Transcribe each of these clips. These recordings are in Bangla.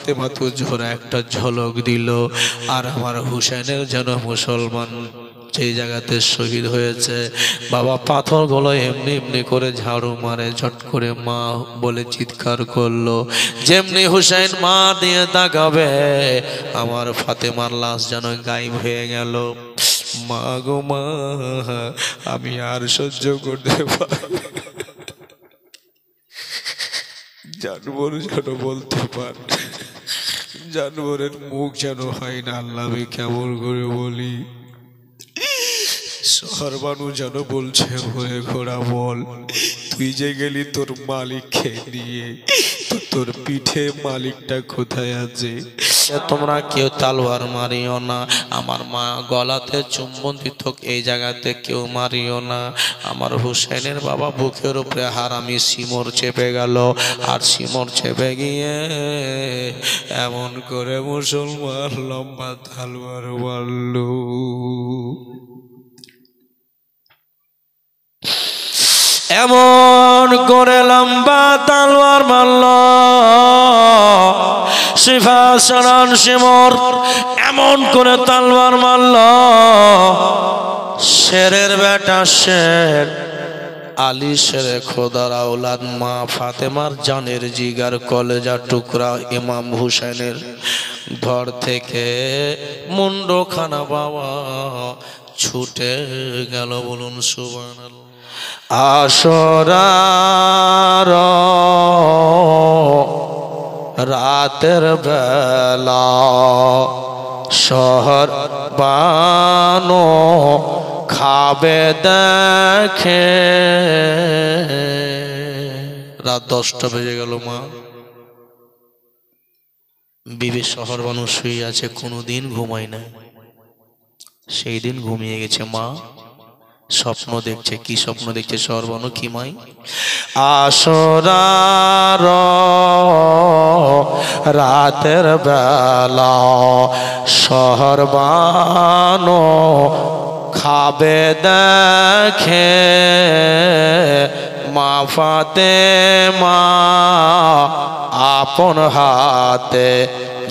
ফাতেমা তো জোরে একটা ঝলক দিল আর আমার হুসেনের যেন মুসলমান যে জায়গাতে শহীদ হয়েছে বাবা পাথরগুলো এমনি এমনি করে ঝাড়ু মারে, ঝট করে মা বলে চিৎকার করলো। যেমনি হুসেন মা দিয়ে তাকাবে আমার ফাতেমার লাশ যেন গায়েব হয়ে গেল। মা গো মা, আমি আর সহ্য করতে পারি, জানবর যেন বলতে পারে, জানবরের মুখ যেন হয় না। আল্লাহ আমি কেমন করে বলি, শহর মানুষ যেন বলছে হয়ে ঘোড়া বল, তুই যে গেলি তোর মালিককে নিয়ে, তো তোর পিঠে মালিকটা কোথায় আছে? তোমরা কেউ তালোয়ার মারিও না, আমার মা গলাতে চুম্বন দিত, এই জায়গাতে কেউ মারিও না। আমার হুসেনের বাবা বুকের উপরে হারামি সিমর চেপে গেল, আর সিমর চেপে গিয়ে এমন করে মুসলমান লম্বা তালোয়ার মারল। এমন করে লম্বা তালোয়ার মারল সিফাসান সিমর, এমন করে তালোয়ার মারল শেরের বেটা শের আলী শেরে খোদার আওলাদ মা ফাতেমার জানের জিগার কলেজা টুকরা ইমাম হুসেনের ঘর থেকে মুন্ডখানা বাবা ছুটে গেল। বলুন সুবহানাল্লাহ। আশরার রাতের বেলা শহর বানো খাবে দেখে, রাত 10টা বেজে গেল। মা বিবি শহর বানু শুয়ে আছে, কোনোদিন ঘুমায় না, সেই দিন ঘুমিয়ে গেছে। মা স্বপ্ন দেখছে। কি স্বপ্ন দেখছে সর্বনু কি মাই? আশরার রাতের বেলা শহর বানো খাবে দেখে, মা ফাতেমা আপন হাতে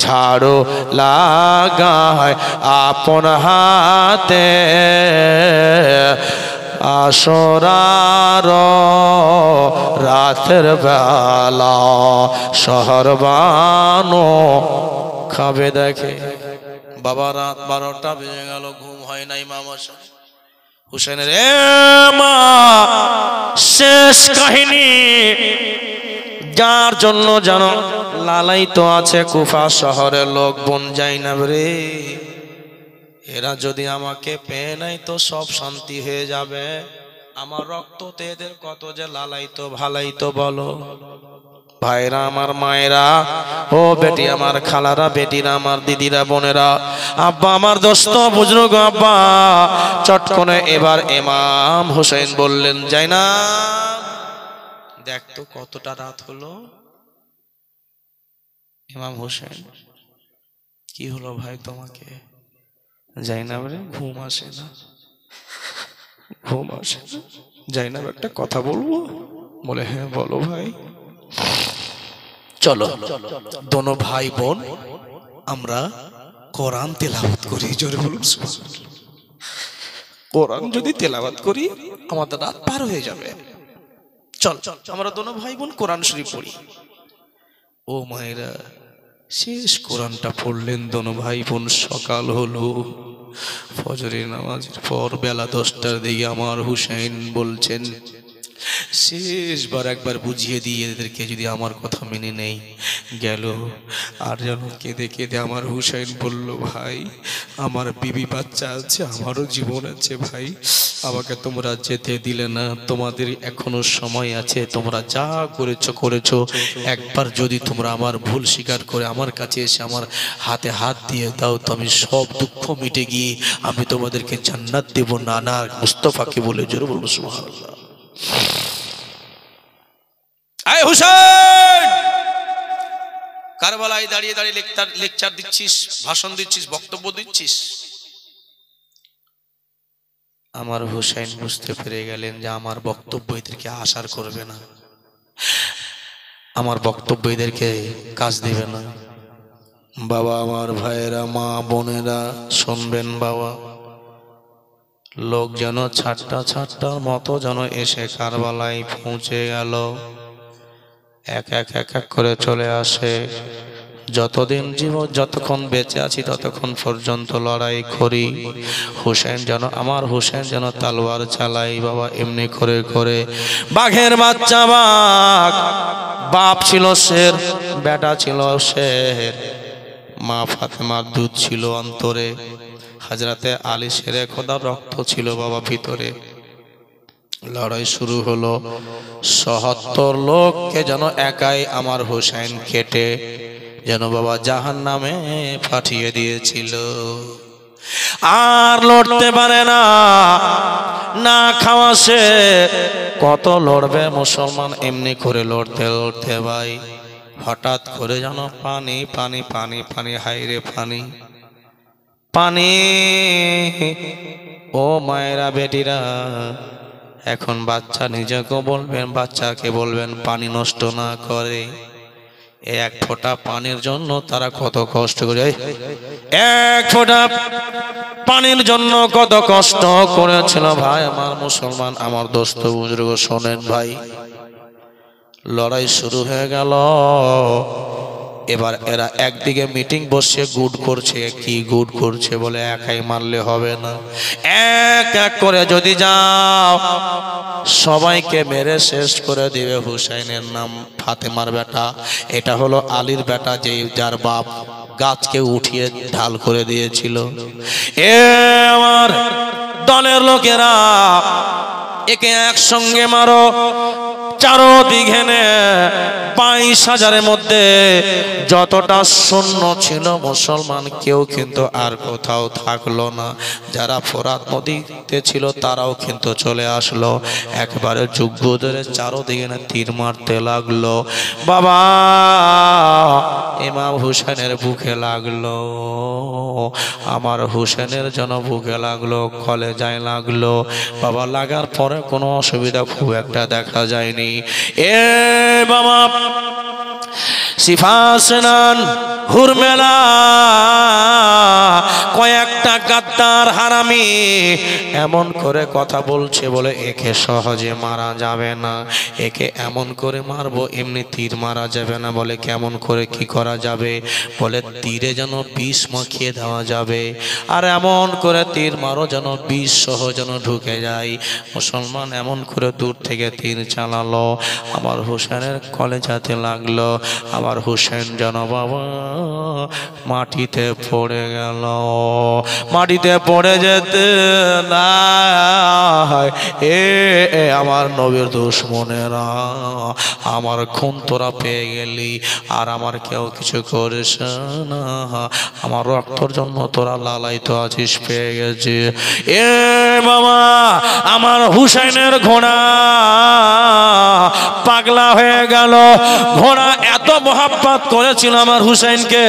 ঝাড়ু লাগায়, আপন হাতে আশরার রাতের বেলা শহর বানো খাবে দেখে। বাবা রাত 12টা বেজে গেল, ঘুম হয় নাই মা হুসেনের। মা শেষ কাহিনী, যার জন্য জানো লালাই তো আছে কুফা শহরের লোক বোন যাই না রে, এরা যদি আমাকে পেয়ে নাই তো সব শান্তি হয়ে যাবে। আমার রক্ততে এদের কত যে লালাই তো ভালাই তো বলো। ভাইরা আমার, মায়েরা, ও বেটি আমার, খালারা, বেটিরা আমার, দিদিরা, বোনেরা, আব্বা আমার, দোস্ত বুজুর্গ আব্বা, চট করে এবার ইমাম হোসেন বললেন, যাই না দেখ তো কতটা রাত হলো। ইমাম হোসেন, কি হলো ভাই তোমাকে? যাই না রে, ঘুম আসে না, ঘুম আসে না। যাই না একটা কথা বলবো? বলে হ্যাঁ বলো ভাই। চলো দোনো ভাই বোন আমরা কোরআন তেলাওয়াত করি। জোরে বলুন সুবহানাল্লাহ। কোরআন যদি তেলাওয়াত করি আমাদের রাত পার হয়ে যাবে। চল আমরা দোনো ভাই বোন কোরআন শরীফ পড়ি। ও মায়েরা, শেষ কোরআনটা পড়লেন দোনো ভাই বোন। সকাল হলো, ফজরের নামাজের পর বেলা 10টার দিকে আমার হুসেন বলছেন, শেষবার একবার বুঝিয়ে দিয়ে এদেরকে যদি আমার কথা মেনে নেই গেল। আর যেন কেঁদে কেঁদে আমার হুসেন বলল, ভাই আমার বিবি বাচ্চা আছে, আমারও জীবন আছে ভাই, আমাকে তোমরা যেতে দিলে না, তোমাদের এখনো সময় আছে, তোমরা যা করেছো করেছো, একবার যদি তোমরা আমার ভুল স্বীকার করে আমার কাছে এসে আমার হাতে হাত দিয়ে দাও তো আমি সব দুঃখ মিটে গিয়ে আমি তোমাদেরকে জান্নাত দেব। নানা মুস্তাফাকে বলে জোরে বলবো সুবহানাল্লাহ। আয় হুসেন, কারবালায় দাঁড়িয়ে দাঁড়িয়ে লেকচার দিচ্ছিস, ভাষণ দিচ্ছিস, বক্তব্য দিচ্ছিস। আমার হুসেন বুঝতে পেরে গেলেন যে আমার বক্তব্য এদেরকে আসার করবে না, আমার বক্তব্য এদেরকে কাজ দেবে না। বাবা, আমার ভাইয়েরা, মা বোনেরা শুনবেন বাবা, লোক যেন ছাট্টা ছাট্টার মতো যেন এসে কারবালায় পৌঁছে গেল। এক এক এক এক করে চলে আসে। যতদিন জীবন, যতক্ষণ বেঁচে আছি ততক্ষণ পর্যন্ত লড়াই করি। হুসেন যেন, আমার হুসেন যেন তালোয়ার চালাই বাবা, এমনি করে করে। বাঘের বাচ্চা বাঘ, বাপ ছিল শের, বেটা ছিল শের। মা ফাতেমার দুধ ছিল অন্তরে, হযরতে আলী শেরে খোদার রক্ত ছিল বাবা ভিতরে। লড়াই শুরু হলো। ৭০ লোককে যেন একাই আমার হুসেন কেটে যেন বাবা জাহান্নামে পাঠিয়ে দিয়েছিল। আর লড়তে পারে না, না খাওয়া সে কত লড়বে মুসলমান। এমনি করে লড়তে লড়তে ভাই হঠাৎ করে যেন পানি পানি পানি পানি, হাইরে পানি পানি। ও মায়েরা, বেটিরা, এখন বাচ্চা নিজেকে বলবেন, বাচ্চাকে বলবেন পানি নষ্ট না করে। এক ফোঁটা পানির জন্য তারা কত কষ্ট করে, এক ফোঁটা পানির জন্য কত কষ্ট করেছিল ভাই আমার মুসলমান, আমার দোস্ত বুজুর্গ শোনেন ভাই। লড়াই শুরু হয়ে গেল। এবার এরা একদিকে মিটিং বসে গুড করছে। কি গুড করছে বলে, একাই মারলে হবে না, এক এক করে যদি যাও সবাইকে মেরে শেষ করে দিবে। হুসাইনের নাম ফাতেমার বেটা, এটা হলো আলীর বেটা, যে যার বাপ গাছকে উঠিয়ে ঢাল করে দিয়েছিল। এ আমার দলের লোকেরা, একে একসঙ্গে মারো। চারদিকে 22,000-এর মধ্যে যতটা সৈন্য ছিল মুসলমান, কেউ কিন্তু আর কোথাও থাকলো না। যারা ফোরাত নদীতে ছিল তারাও কিন্তু চলে আসলো। একবারে যুদ্ধ ধরে চারদিকে তীর মারতে লাগলো বাবা। ইমাম হুসেনের বুকে লাগলো, আমার হুসেনের জন্য বুকে লাগলো, কলেজায় লাগলো বাবা। লাগার পরে কোনো অসুবিধা খুব একটা দেখা যায়নি। এ বাবা, সিফাসনান হুরমেলা কয়েকটা গাদ্দার হারামি এমন করে কথা বলছে বলে একে সহজে মারা যাবে না, একে এমন করে মারবো, এমনি তীর মারা যাবে না। বলে কেমন করে, কি করা যাবে? বলে তীরে যেন বিষ মাখিয়ে দেওয়া যাবে, আর এমন করে তীর মারো যেন বিষ সহ যেন ঢুকে যায়। মুসলমান এমন করে দূর থেকে তীর চালালো, আমার হুসেনের কলেজাতে লাগলো। আমার হুসেন যেন বাবা মাটিতে পড়ে গেল। মাটিতে পড়ে যেতে না, এ আমার নবীর দুশমনেরা, আমার খুন তোরা পেয়ে গেলি, আর আমার কেউ কিছু করিস না, আমার রক্তর জন্য তোরা লালায়িত আছিস, পেয়ে গেছি। এ বাবা, আমার হুসাইনের ঘোড়া পাগলা হয়ে গেল। ঘোড়া এত মোহাব্বত করেছিল আমার হুসাইনকে,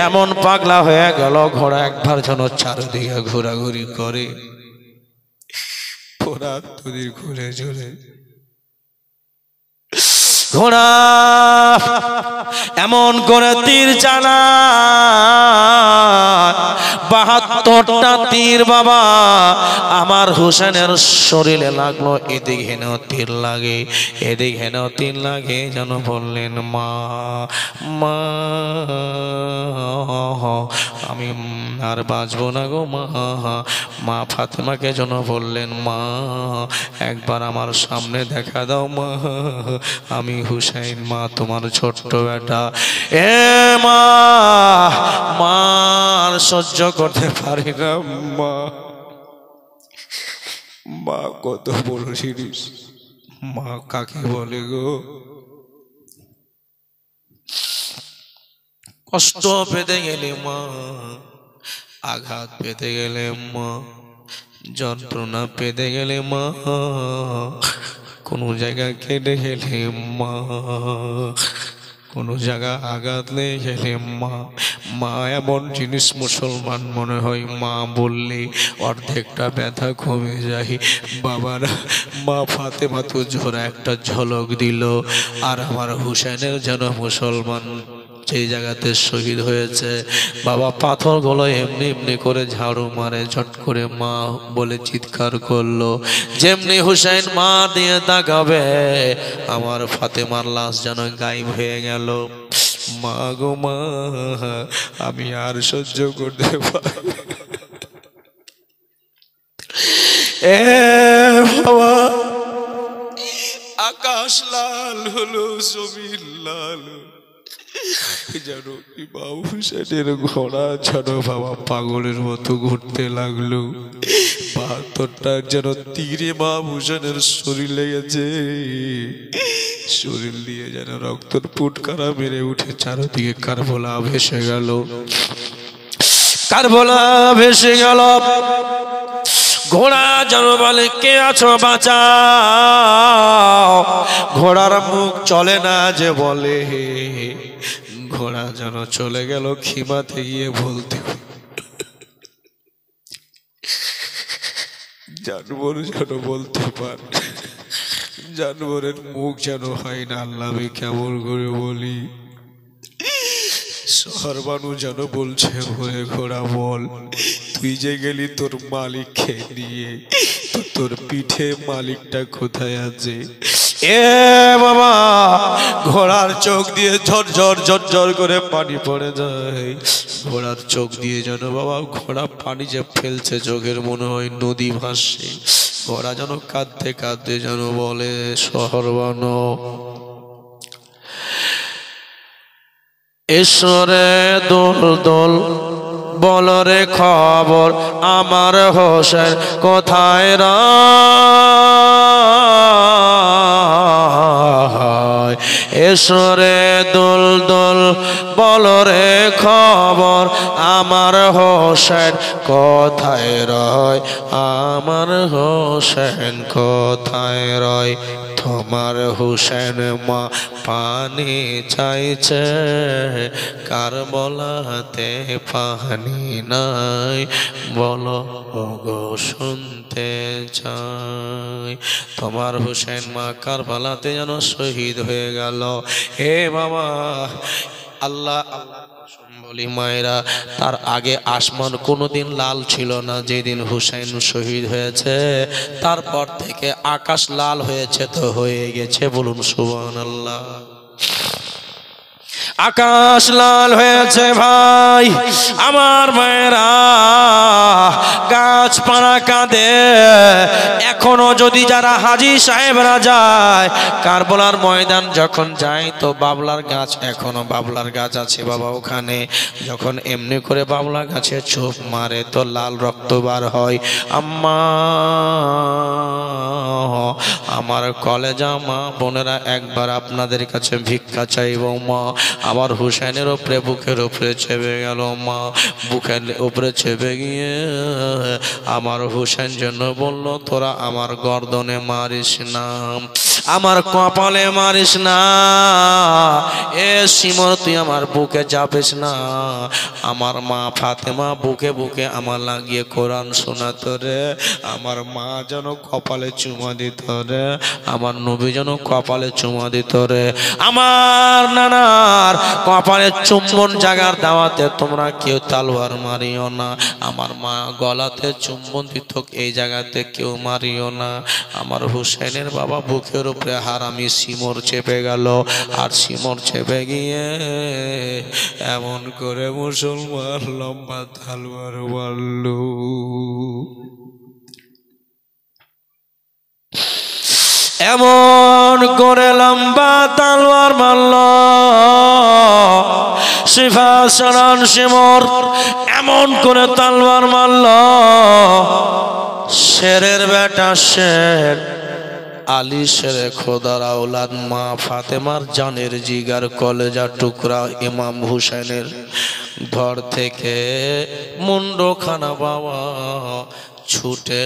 এমন পাগলা হয়ে গেল ঘোড়া একবার যেন চারদিকে ঘোরাঘুরি করে, ফোরাত নদীর ঘুরে চলে। ঘোড়া এমন করে তীর চালা, 72টা তীর বাবা আমার হুসেনের শরীরে লাগলো। এদিক হেনেও তীর লাগে, এদিক হেনেও তীর লাগে। যেন বললেন মা, মা আমি আর বাঁচবো না গো মা। মা ফাতেমাকে যেন বললেন মা, একবার আমার সামনে দেখা দাও মা, আমি হুসাইন মা, তোমার ছোট্ট বেটা। এ মা, মার সহ্য করতে পারি না মা। মা কত বড় জিনিস, মা কাকে বলে গো? কষ্ট পেতে গেলে মা, আঘাত পেতে গেলে মা, যন্ত্রণা পেতে গেলে মা, কোনো জায়গা কেটে গেলে মা, কোনো জায়গা আঘাত লেগে গেলে মা। মা এমন জিনিস মুসলমান, মনে হয় মা বললে অর্ধেকটা ব্যথা কমে যায়। বাবারা, মা ফাতেমা তো জোরে একটা ঝলক দিল, আর আমার হুসেনের যেন মুসলমান যেই জায়গাতে শহীদ হয়েছে বাবা পাথরগুলো এমনি এমনি করে ঝাড়ু মারে, ঝট করে মা বলে চিৎকার করলো। যেমনি হুসাইন মা দিয়ে তাকাবে আমার ফাতেমার লাশ যেন গায়েব হয়ে গেল। মা গো মা, আমি আর সহ্য করতে পারি। এ বাবা, আকাশ লাল হলো, জমিন লাল, যেন ইমাম হুসেনের ঘোড়া যেন বাবা পাগলের মতো ঘুরতে লাগলো। ৭২টা যেন তীর ইমাম হুসেনের শরীর লেগেছে, শরীর দিয়ে যেন রক্তর পুটকারা মেরে উঠে চারদিকে কারবালা ভেসে গেল, কারবালা ভেসে গেল। ঘোড়া যেন বলে কে আছো বাঁচাও, ঘোড়ার মুখ চলে না যে বলে, ঘোড়া যেন চলে গেল খিমাতে গিয়ে বলতে, জানোয়ার যেন বলতে পার, জানোয়ারের মুখ যেন হয় না। আল্লাহ আমি কেমন করে বলি, শহর মানুষ যেন বলছে ভরে ঘোড়া বল, তুই যে গেলি তোর মালিককে নিয়ে, তোর পিঠে মালিকটা কোথায় আছে? এ বাবা, ঘোড়ার চোখ দিয়ে ঝরঝর ঝরঝর করে পানি পড়ে যায়। ঘোড়ার চোখ দিয়ে যেন বাবা ঘোড়া পানি যে ফেলছে, চোখের মনে হয় নদী ভাসছে। ঘোড়া যেন কাঁদতে কাঁদতে যেন বলে, শহর বানো ঈশ্বরে দোল দোল বলরে খবর, আমার হোসেন কোথায় রয়? ঈশ্বরে দোল দোল বলরে খবর, আমার হোসেন কোথায় রয়? আমার হোসেন কোথায় রয়? তোমার হুসেন মা পানি চাইছে, কারবালাতে পানি নাই, বলো গো শুনতে চাই। তোমার হুসেন মা কারবালাতে যেন শহীদ হয়ে গেল। হে বাবা, আল্লাহ বলি মায়েরা, তার আগে আসমান কোনোদিন লাল ছিল না। যেদিন হুসাইন শহীদ হয়েছে তারপর থেকে আকাশ লাল হয়েছে, তো হয়ে গেছে, বলুন সুবহানাল্লাহ। আকাশ লাল হয়েছে ভাই আমার মায়েরা, গাছপালা কাঁদে। এখনো যদি যারা হাজী সাহেবরা যায় কারবালার ময়দান যখন যায়, তো বাবলার গাছ, এখনো বাবলার গাছ আছে বাবা ওখানে। যখন এমনি করে বাবলা গাছে চোখ মারে তো লাল রক্ত বার হয়। আম্মা, আমার কলেজা মা বোনেরা, একবার আপনাদের কাছে ভিক্ষা চাইব মা। আবার হুসাইনের উপরে বুকের উপরে চেপে গেল মা, বুকের উপরে চেপে গিয়ে আমার হুসাইন জন্য বলল, তোরা আমার গর্দনে মারিস না, আমার কপালে মারিস না, এ সিমর তুই আমার বুকে চাপিস না। আমার মা ফাতেমা বুকে বুকে আমার লাগিয়ে কোরআন শোনাতো রে, আমার মা যেন কপালে চুমা দিত রে, আমার নবী যেন কপালে চুমা দিত রে। আমার নানার কপালে চুম্বন জাগার দাওয়াতে তোমরা কেউ তালোয়ার মারিও না, আমার মা গলাতে চুম্বন দিত, এই জায়গাতে কেউ মারিও না। আমার হুসেনের বাবা বুকের উপরে হারামি সিমর চেপে গেল, আর সিমর চেপে গিয়ে এমন করে মুসলমান লম্বা তালোয়ার মারল। এমন করে লম্বা তালোয়ার মারল, শিফা সারান সিমর এমন করে তালোয়ার মারল, শেরের বেটা শের, আলী শেরে খোদার আওলাদ মা ফাতেমার জানের জিগার কলেজা টুকরা ইমাম হুসেনের ধর থেকে মুন্ডখানা বাবা ছুটে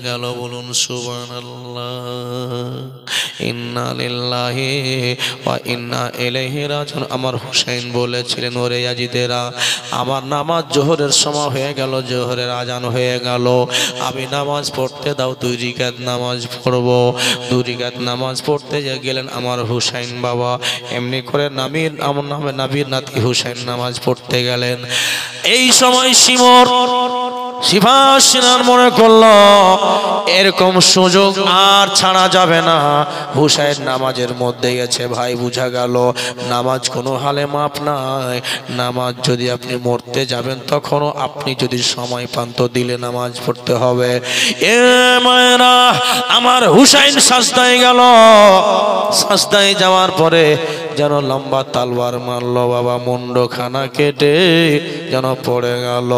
গেল। বলুন সুবহানাল্লাহ। ইন্না লিল্লাহি ওয়া ইন্না ইলাইহি রাজিউন। আমার হুসাইন বলেছিলেন, ওরে ইয়াজিদেরা, আমার নামাজ জোহরের সময় হয়ে গেল, জোহরের আজান হয়ে গেল, আমি নামাজ পড়তে দাও, 2 রাকাত নামাজ পড়ব। 2 রাকাত নামাজ পড়তে গেলেন আমার হুসাইন বাবা। এমনি করে আমার নামে নবীর নাতি হুসাইন নামাজ পড়তে গেলেন। এই সময় সিপাহীরা মনে করলো এরকম সুযোগ আর ছাড়া যাবে না, হুসাইন নামাজের মধ্যে গেছে। ভাই বুঝা গেল নামাজ কোনো হালে মাপ নাই। নামাজ যদি আপনি মরতে যাবেন তখনও আপনি যদি সময় পান তো দিলে নামাজ পড়তে হবে। এ মায়েরা, আমার হুসাইন সাজদায় গেল। সাজদায় যাওয়ার পরে যেন লম্বা তলোয়ার মারলো বাবা, মুন্ডখানা কেটে যেন পড়ে গেল।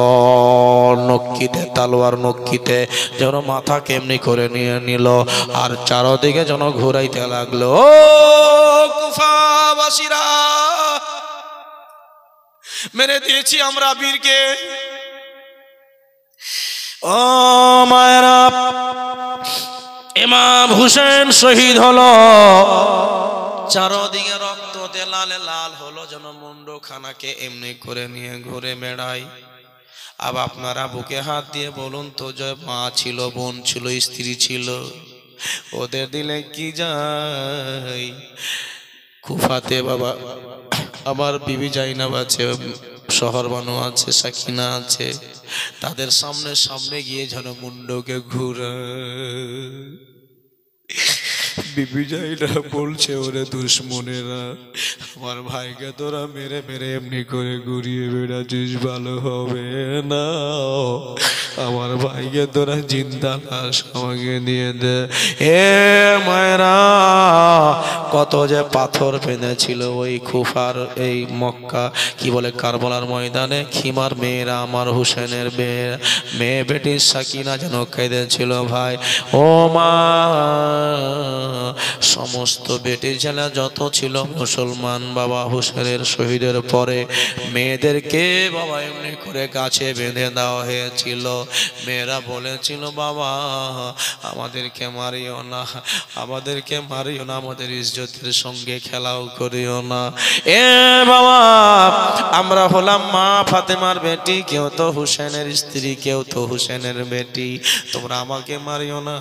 নক্কিতে তলোয়ার, নক্কিতে যেন মাথা কেমনি করে নিয়ে নিল, আর চারদিকে যেন ঘুরাইতে লাগলো। ও কুফাবাসীরা, মেরে দিয়েছি আমরা বীরকে। ও মায়েরা, ইমাম হুসেন শহীদ হলো। চারদিকে রক্ততে লালে লাল হলো, যেন মুন্ডখানাকে এমনি করে নিয়ে ঘুরে বেড়াই। अब আপনারা বুকে হাত দিয়ে বলুন তো, যে মা ছিল, বোন ছিল, স্ত্রী ছিল, ওদের দিলে কি যায়? কুফাতে বাবা আমার বিবি জাইনাব আছে, শহর বানু আছে, সাকিনা আছে, তাদের সামনে সামনে গিয়ে যেন মুন্ডকে ঘুরায়। বিবি জাইনাব বলছে, ওরে দুশ্মনেরা, আমার ভাইকে তোরা মেরে মেরে এমনি করে ঘুরিয়ে বেড়াচ্ছিস, ভালো হবে না। আমার ভাইকে তোরা জিন্দা লাশ আমাকে দিয়ে দে। হে মায়েরা, কত যে পাথর ফেলেছিল ওই কুফার, এই মক্কা কি বলে কারবালার ময়দানে। খিমার মেয়েরা, আমার হুসেনের মেয়ে বেটি সাকিনা যেন কেঁদেছিল ভাই। ও মা, সমস্ত বেটি ছেলে যত ছিল মুসলমান বাবা, হুসেনের শহীদের পরে মেয়েদেরকে বাবা এমনি করে গাছে বেঁধে দেওয়া হয়েছিল। মেয়েরা বলেছিল, বাবা আমাদেরকে মারিও না, আমাদেরকে মারিও না, আমাদের ইজ্জতের সঙ্গে খেলাও করিও না। এ বাবা, আমরা হলাম মা ফাতেমার বেটি, কেউ তো হুসেনের স্ত্রী, কেউ তো হুসেনের বেটি, তোমরা আমাকে মারিও না।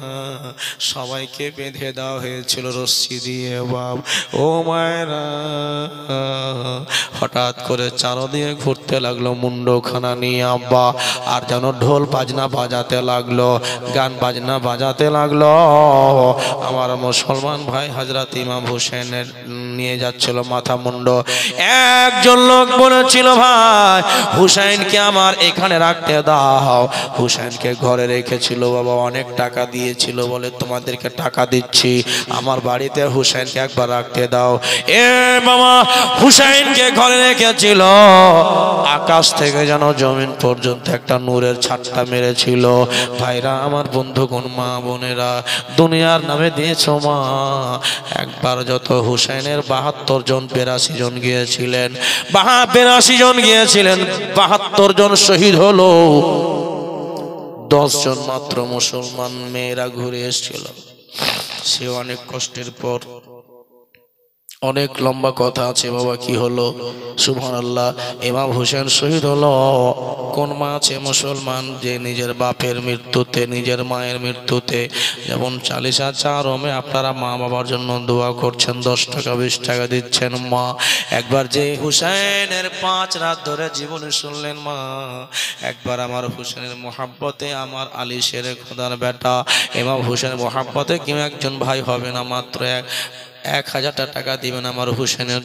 সবাইকে বেঁধে দেওয়া হয়েছিল রশ্মি দিয়ে বাপ। ও মায়েরা, হঠাৎ করে চারদিকে ঘুরতে লাগলো মুন্ডখানা নিয়ে আব্বা, আর যেন ঢোল বাজনা বাজাতে লাগলো, গান বাজনা বাজাতে লাগলো। আমার মুসলমান ভাই হযরত ইমাম হুসেনের নিয়ে যাচ্ছিল মাথা মুন্ড। একজন লোক বলেছিল, ভাই হুসাইনকে আমার এখানে রাখতে দাও। হুসাইনকে ঘরে রেখেছিল বাবা, অনেক টাকা দিয়েছিল, বলে তোমাদেরকে টাকা দিচ্ছি, আমার বাড়িতে হুসাইনকে একবার রাখতে দাও। এ বাবা, হুসাইনকে ঘরে রেখেছিল, আকাশ থেকে যেন জমিন পর্যন্ত একটা নূরের ছাটটা মেরেছিল। ভাইরা আমার, বন্ধুগণ, মা বোনেরা, দুনিয়ার নামে দিয়েছো মা। একবার যত হুসাইনের 72 জন 82 জন গিয়েছিলেন, 82 জন গিয়েছিলেন, 72 জন শহীদ হলো, 10 জন মাত্র মুসলমান মেয়েরা ঘুরে এসেছিল। সে অনেক কষ্টের পর, অনেক লম্বা কথা আছে বাবা, কি হলো সুবহানাল্লাহ, ইমাম হুসেন শহীদ হলো। কোন মা আছে মুসলমান যে নিজের বাপের মৃত্যুতে, নিজের মায়ের মৃত্যুতে, যেমন 40 আপনারা মা বাবার জন্য দোয়া করছেন, 10 টাকা 20 টাকা দিচ্ছেন মা। একবার যে হুসেনের 5 রাত ধরে জীবনে শুনলেন মা, একবার আমার হুসেনের মোহাব্বতে, আমার আলী শেরে খোদার বেটা ইমাম হুসেন মোহাব্বতে কেউ একজন ভাই হবে না, মাত্র 1000 টাকা দিবেন আমার হুসেনের